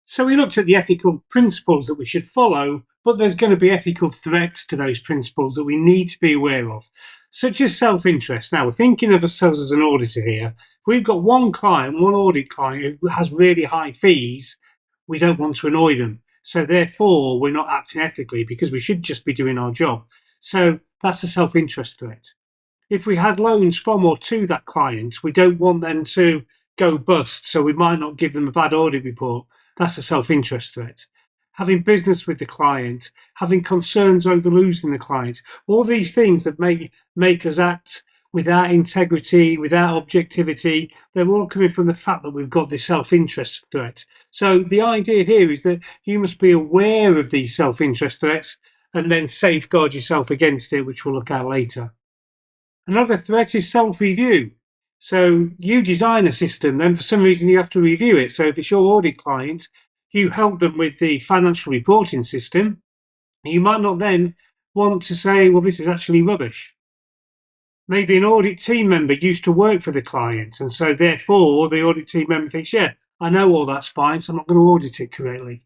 So we looked at the ethical principles that we should follow, but there's going to be ethical threats to those principles that we need to be aware of, such as self-interest. Now, we're thinking of ourselves as an auditor here. If we've got one client, one audit client who has really high fees, we don't want to annoy them. So therefore, we're not acting ethically because we should just be doing our job. So that's a self-interest threat. If we had loans from or to that client, we don't want them to go bust, so we might not give them a bad audit report. That's a self-interest threat. Having business with the client, having concerns over losing the client, all these things that make us act without integrity, without objectivity, they're all coming from the fact that we've got this self-interest threat. So the idea here is that you must be aware of these self-interest threats and then safeguard yourself against it, which we'll look at later. Another threat is self-review. So you design a system, then for some reason you have to review it. So if it's your audit client, you help them with the financial reporting system. You might not then want to say, well, this is actually rubbish. Maybe an audit team member used to work for the client, and so therefore the audit team member thinks, yeah, I know all that's fine, so I'm not going to audit it correctly.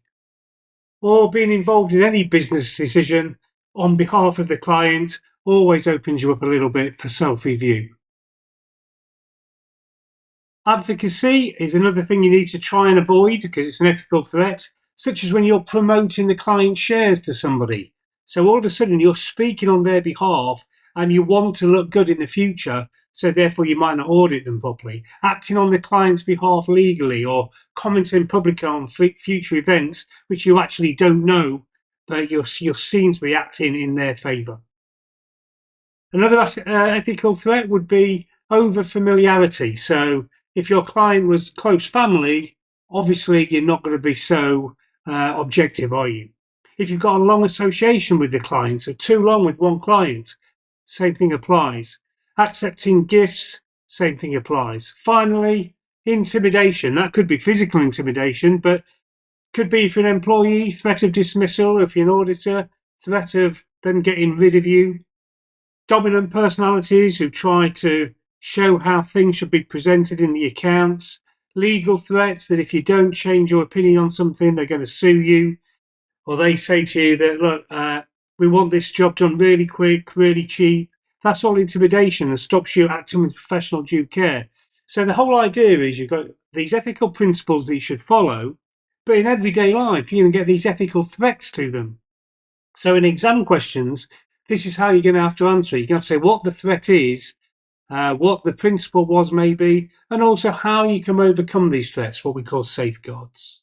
Or being involved in any business decision on behalf of the client always opens you up a little bit for self-review. Advocacy is another thing you need to try and avoid because it's an ethical threat, such as when you're promoting the client's shares to somebody. So all of a sudden you're speaking on their behalf and you want to look good in the future, so therefore you might not audit them properly. Acting on the client's behalf legally or commenting publicly on future events which you actually don't know, but you're seen to be acting in their favour. Another ethical threat would be over familiarity. So if your client was close family, obviously you're not going to be so objective, are you? If you've got a long association with the client, so too long with one client, same thing applies. Accepting gifts, same thing applies. Finally, intimidation. That could be physical intimidation, but could be for an employee, threat of dismissal. If you're an auditor, threat of them getting rid of you. Dominant personalities who try to show how things should be presented in the accounts. Legal threats that if you don't change your opinion on something, they're going to sue you. Or they say to you that, look, we want this job done really quick, really cheap. That's all intimidation and stops you acting with professional due care. So the whole idea is you've got these ethical principles that you should follow, but in everyday life, you're going to get these ethical threats to them. So in exam questions, this is how you're going to have to answer. You're going to have to say what the threat is, what the principle was maybe, and also how you can overcome these threats, what we call safeguards.